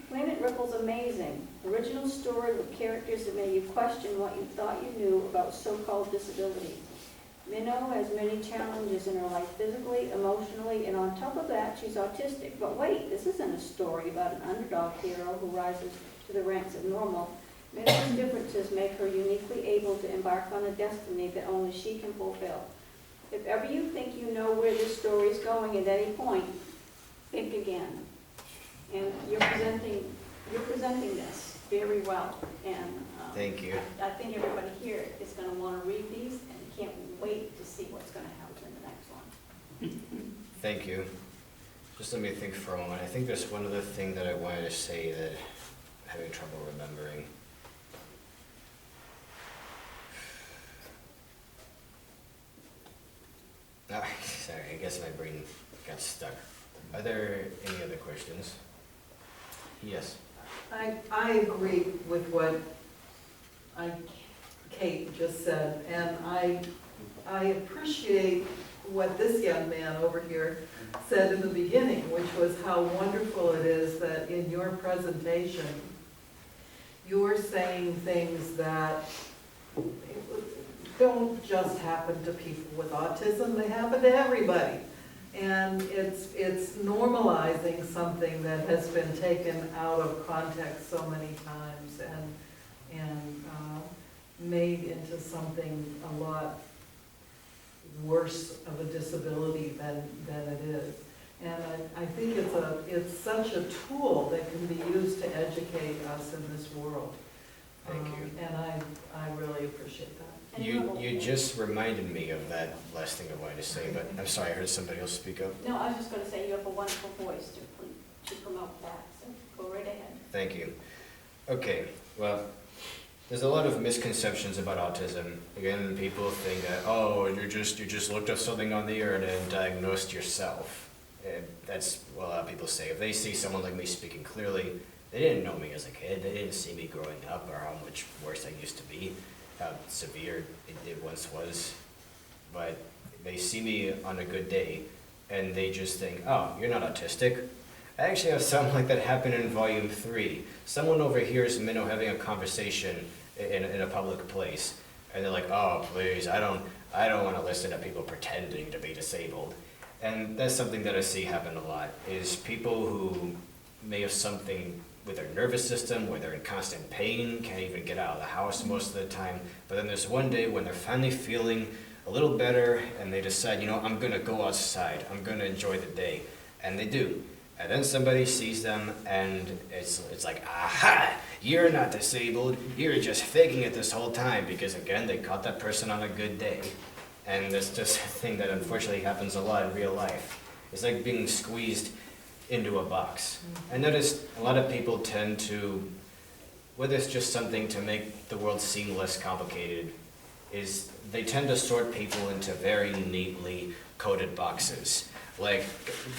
"Planet Ripple's amazing. Original story with characters that made you question what you thought you knew about so-called disability. Minnow has many challenges in her life, physically, emotionally, and on top of that, she's autistic. But wait, this isn't a story about an underdog hero who rises to the ranks of normal. Minnow's differences make her uniquely able to embark on a destiny that only she can fulfill. If ever you think you know where this story is going at any point, think again." And you're presenting this very well, and Thank you. I think everybody here is going to want to read these, and can't wait to see what's going to happen in the next one. Thank you. Just let me think for a moment. I think there's one other thing that I wanted to say that I'm having trouble remembering. Oh, sorry, I guess my brain got stuck. Are there any other questions? Yes. I agree with what Kate just said, and I appreciate what this young man over here said in the beginning, which was how wonderful it is that in your presentation, you're saying things that don't just happen to people with autism, they happen to everybody. And it's normalizing something that has been taken out of context so many times and made into something a lot worse of a disability than it is. And I think it's such a tool that can be used to educate us in this world. Thank you. And I really appreciate that. You just reminded me of that last thing I wanted to say, but I'm sorry, I heard somebody else speak up. No, I was just going to say you have a wonderful voice to promote that, so go right ahead. Thank you. Okay, well, there's a lot of misconceptions about autism. Again, people think that, oh, you just looked up something on the internet and diagnosed yourself. And that's what a lot of people say. If they see someone like me speaking clearly, they didn't know me as a kid, they didn't see me growing up or how much worse I used to be, how severe it once was. But they see me on a good day and they just think, oh, you're not autistic. I actually have something like that happen in volume 3. Someone overhears Minnow having a conversation in a public place, and they're like, oh, please, I don't want to listen to people pretending to be disabled. And that's something that I see happen a lot, is people who may have something with their nervous system, where they're in constant pain, can't even get out of the house most of the time, but then there's one day when they're finally feeling a little better, and they decide, you know, I'm going to go outside, I'm going to enjoy the day, and they do. And then somebody sees them, and it's like, aha, you're not disabled, you're just faking it this whole time, because again, they caught that person on a good day. And that's just a thing that unfortunately happens a lot in real life. It's like being squeezed into a box. I noticed a lot of people tend to, whether it's just something to make the world seem less complicated, is they tend to sort people into very neatly coded boxes, like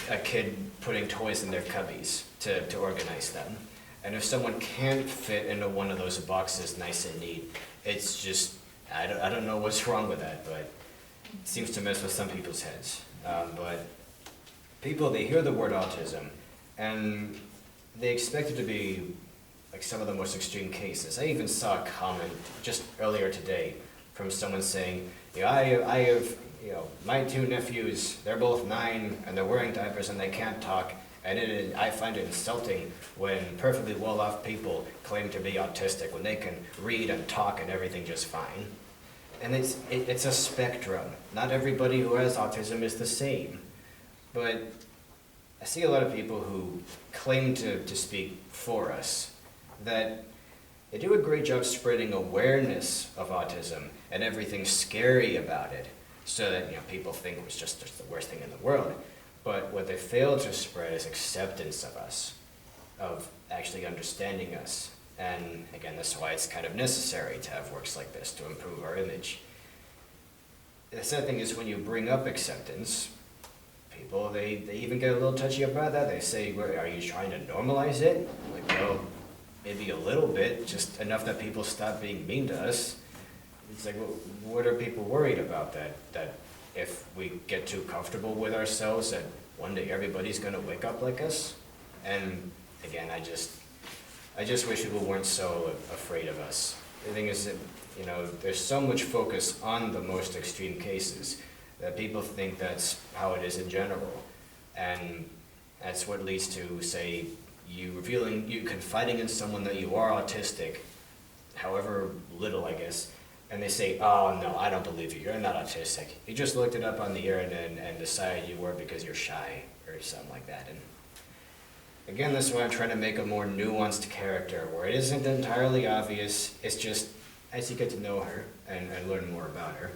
a kid putting toys in their cubbies to organize them. And if someone can't fit into one of those boxes nice and neat, it's just, I don't know what's wrong with that, but it seems to mess with some people's heads. But people, they hear the word autism, and they expect it to be like some of the most extreme cases. I even saw a comment just earlier today from someone saying, I have, my two nephews, they're both 9, and they're wearing diapers and they can't talk, and I find it insulting when perfectly well-off people claim to be autistic, when they can read and talk and everything just fine. And it's a spectrum. Not everybody who has autism is the same. But I see a lot of people who claim to speak for us, that they do a great job spreading awareness of autism and everything scary about it, so that people think it's just the worst thing in the world. But what they fail to spread is acceptance of us, of actually understanding us. And again, that's why it's kind of necessary to have works like this to improve our image. The sad thing is when you bring up acceptance, people, they even get a little touchy about that. They say, well, are you trying to normalize it? I'm like, well, maybe a little bit, just enough that people stop being mean to us. It's like, well, what are people worried about? That if we get too comfortable with ourselves, that one day everybody's gonna wake up like us? And again, I just wish people weren't so afraid of us. The thing is that, there's so much focus on the most extreme cases that people think that's how it is in general. And that's what leads to, say, you confiding in someone that you are autistic, however little, I guess, and they say, oh no, I don't believe you, you're not autistic. You just looked it up on the internet and decided you were because you're shy, or something like that. And again, that's why I'm trying to make a more nuanced character, where it isn't entirely obvious, it's just, as you get to know her and learn more about her,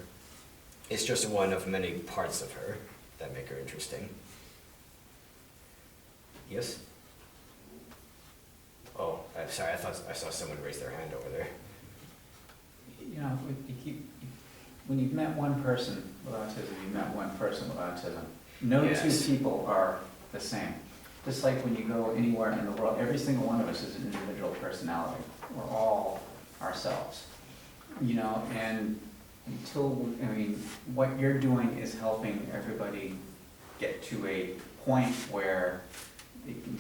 it's just one of many parts of her that make her interesting. Yes? Oh, I'm sorry, I thought I saw someone raise their hand over there. When you've met one person with autism, you've met one person with autism. No Yes. two people are the same. Just like when you go anywhere in the world, every single one of us is an individual personality. We're all ourselves. And what you're doing is helping everybody get to a point where they can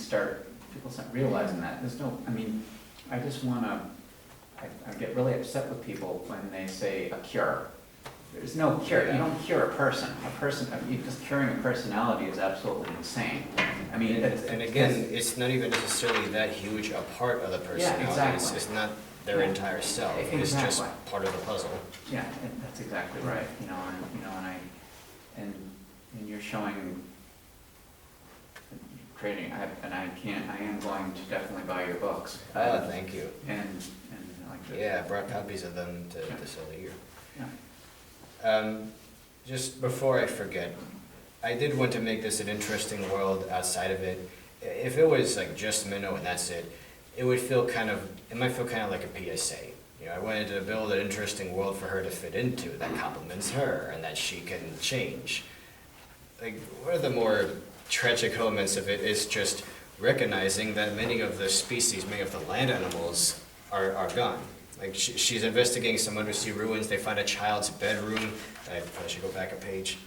people start realizing that. I get really upset with people when they say a cure. There's no cure. You don't cure a person. Just curing a personality is absolutely insane. And again, it's not even necessarily that huge a part of the personality. Yeah, exactly. It's not their entire self. Exactly. It's just part of the puzzle. Yeah, that's exactly right. And you're showing, creating. I am going to definitely buy your books. Thank you. And like the, Yeah, I brought copies of them to sell here. Yeah. Just before I forget, I did want to make this an interesting world outside of it. If it was like just Minnow and that's it, it might feel kind of like a PSA. I wanted to build an interesting world for her to fit into that complements her and that she can change. Like, one of the more tragic elements of it is just recognizing that many of the land animals are gone. Like, she's investigating some undersea ruins, they find a child's bedroom. I probably should go back a page.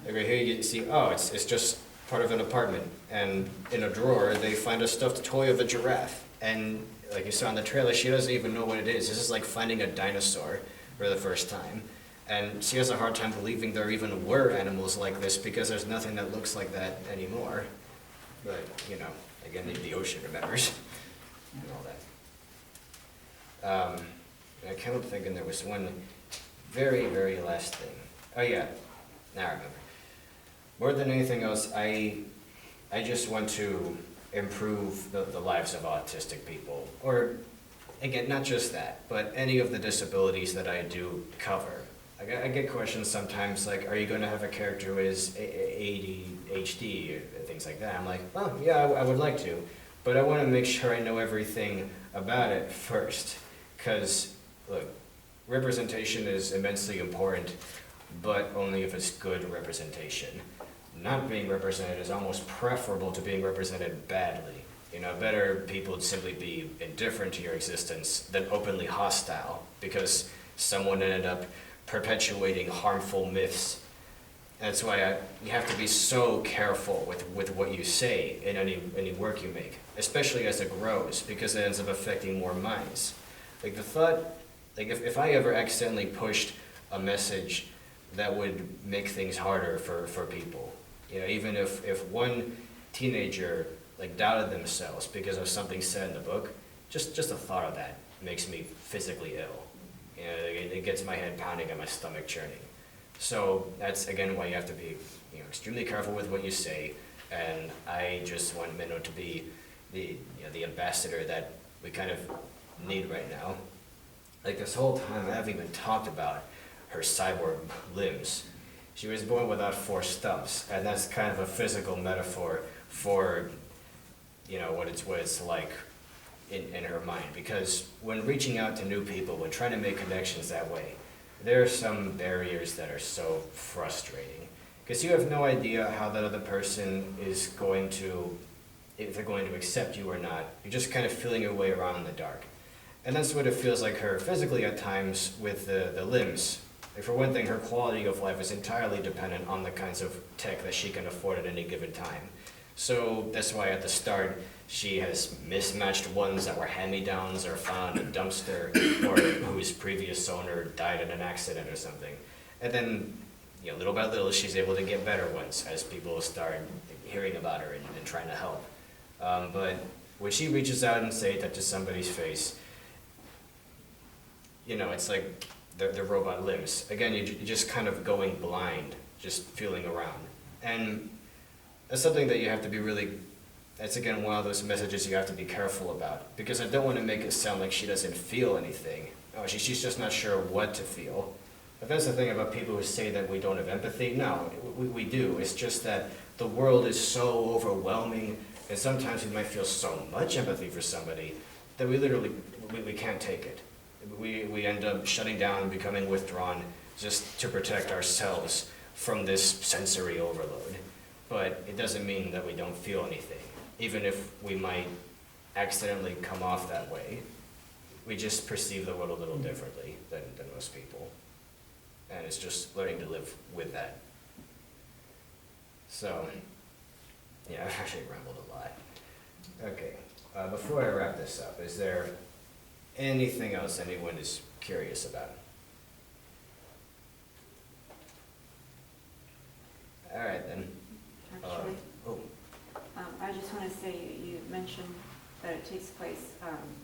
Like right here you see, it's just part of an apartment. And in a drawer, they find a stuffed toy of a giraffe. And like you saw in the trailer, she doesn't even know what it is. This is like finding a dinosaur for the first time. And she has a hard time believing there even were animals like this because there's nothing that looks like that anymore. But, again, the ocean remembers and all that. I kept thinking there was one very, very last thing. Oh yeah, now I remember. More than anything else, I just want to improve the lives of autistic people. Or, again, not just that, but any of the disabilities that I do cover. I get questions sometimes like, are you going to have a character who is ADHD or things like that? I'm like, oh yeah, I would like to, but I want to make sure I know everything about it first. Because, look, representation is immensely important, but only if it's good representation. Not being represented is almost preferable to being represented badly. You know, better people would simply be indifferent to your existence than openly hostile because someone ended up perpetuating harmful myths. That's why you have to be so careful with what you say in any work you make, especially as it grows, because it ends up affecting more minds. Like the thought, like if I ever accidentally pushed a message that would make things harder for people, you know, even if one teenager like doubted themselves because of something said in the book, just the thought of that makes me physically ill. You know, it gets my head pounding and my stomach churning. So that's again why you have to be, you know, extremely careful with what you say. And I just want Minnow to be the ambassador that we kind of need right now. Like this whole time I haven't even talked about her cyborg limbs. She was born without 4 stumps, and that's kind of a physical metaphor for, you know, what it's like in her mind. Because when reaching out to new people, when trying to make connections that way, there are some barriers that are so frustrating. Because you have no idea how that other person is going to, if they're going to accept you or not. You're just kind of feeling your way around in the dark. And that's what it feels like her physically at times with the limbs. Like for one thing, her quality of life is entirely dependent on the kinds of tech that she can afford at any given time. So that's why at the start, she has mismatched ones that were hand-me-downs or found in a dumpster, or whose previous owner died in an accident or something. And then, you know, little by little, she's able to get better ones as people start hearing about her and trying to help. But when she reaches out and says that to somebody's face, you know, it's like the robot limbs. Again, you're just kind of going blind, just feeling around. And that's something that you have to be really, that's again one of those messages you have to be careful about. Because I don't want to make it sound like she doesn't feel anything. Oh, she's just not sure what to feel. But that's the thing about people who say that we don't have empathy. No, we do. It's just that the world is so overwhelming, and sometimes we might feel so much empathy for somebody that we literally, we can't take it. We end up shutting down, becoming withdrawn, just to protect ourselves from this sensory overload. But it doesn't mean that we don't feel anything. Even if we might accidentally come off that way, we just perceive the world a little differently than most people. And it's just learning to live with that. So, yeah, I've actually rambled a lot. Okay, before I wrap this up, is there anything else anyone is curious about? All right, then. Actually, Oh. I just want to say, you mentioned that it takes place,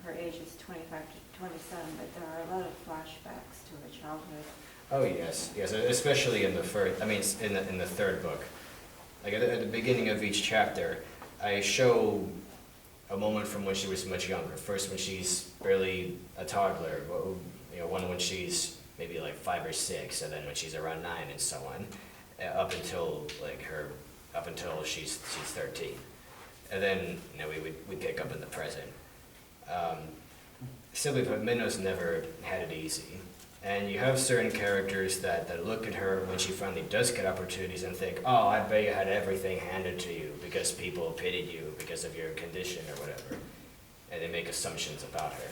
her age is 25 to 27, but there are a lot of flashbacks to her childhood. Oh yes, yes, especially in the first, I mean, in the third book. Like at the beginning of each chapter, I show a moment from when she was much younger. First when she's barely a toddler, you know, one when she's maybe like 5 or 6, and then when she's around 9 and so on, up until she's 13. And then, you know, we pick up in the present. Simply put, Minnow's never had it easy. And you have certain characters that look at her when she finally does get opportunities and think, oh, I bet you had everything handed to you because people pitied you because of your condition or whatever. And they make assumptions about her.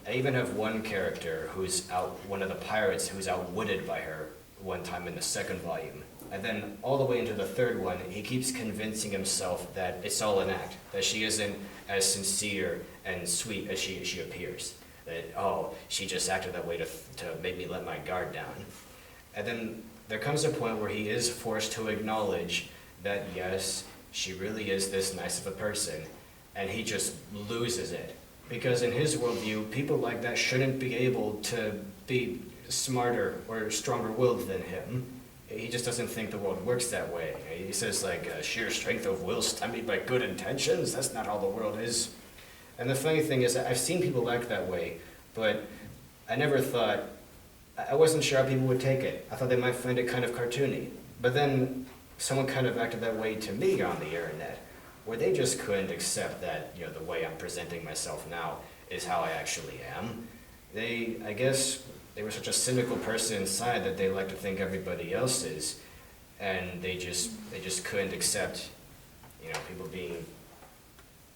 I even have one character who's one of the pirates who's outwitted by her one time in the second volume. And then all the way into the third one, he keeps convincing himself that it's all an act, that she isn't as sincere and sweet as she appears. That, oh, she just acted that way to make me let my guard down. And then there comes a point where he is forced to acknowledge that, yes, she really is this nice of a person, and he just loses it. Because in his worldview, people like that shouldn't be able to be smarter or stronger-willed than him. He just doesn't think the world works that way. He says, like, sheer strength of will stymied by good intentions? That's not how the world is. And the funny thing is, I've seen people act that way, but I never thought, I wasn't sure how people would take it. I thought they might find it kind of cartoony. But then someone kind of acted that way to me on the internet, where they just couldn't accept that, you know, the way I'm presenting myself now is how I actually am. I guess they were such a cynical person inside that they like to think everybody else is, and they just couldn't accept, people being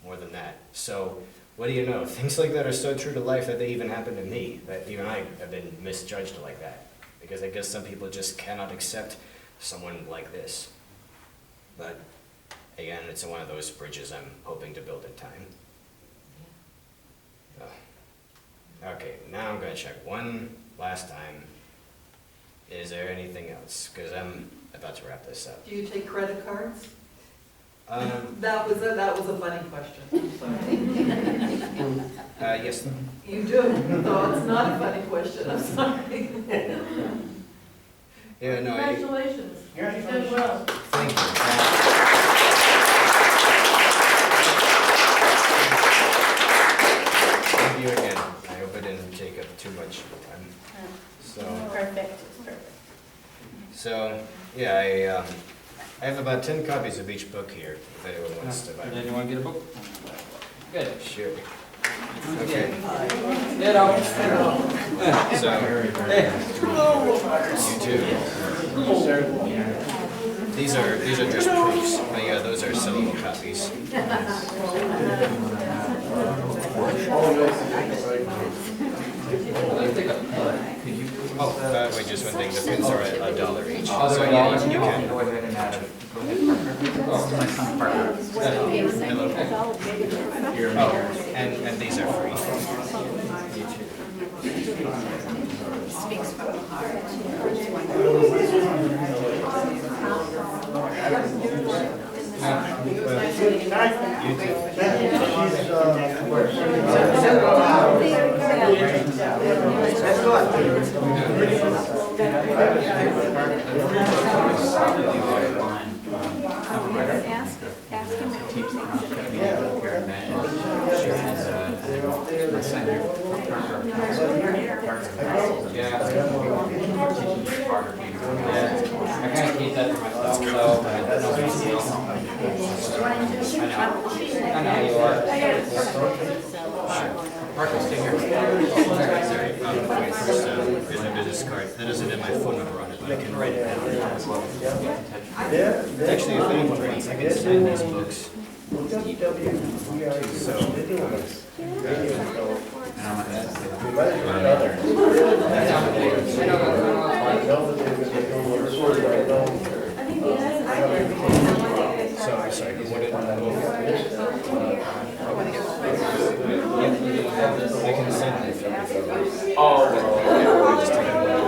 more than that. So what do you know? Things like that are so true to life that they even happen to me, that even I have been misjudged like that. Because I guess some people just cannot accept someone like this. But again, it's one of those bridges I'm hoping to build in time. Okay, now I'm gonna check one last time. Is there anything else? Because I'm about to wrap this up. Do you take credit cards? That was a funny question, I'm sorry. Yes. You do? No, it's not a funny question, I'm sorry. Yeah, no. Congratulations. You did well. Thank you. Thank you again. I hope I didn't take up too much time. So. Perfect, it's perfect. So, yeah, I have about 10 copies of each book here, if anyone wants to buy Did one. anyone get a book? Good. Sure. Okay. Ditto. So, you too. These are just proofs, but yeah, those are sellable copies. Oh, wait, just one thing. The pins are $1 each. So yeah, you can. Go ahead and add it. Go ahead, Parker. My son Parker. Hello. Oh, and these are free. Speaks from the heart. You too. I kind of keep that to myself, though, but nobody else. I know you are. Parker, stay here. Sorry. Wait, first, here's my business card. That doesn't have my phone number on it, but I can write it down. Actually, if anyone wants, I can send these books. So, so I'm sorry, what did I can send it if you prefer. Oh, just take a look.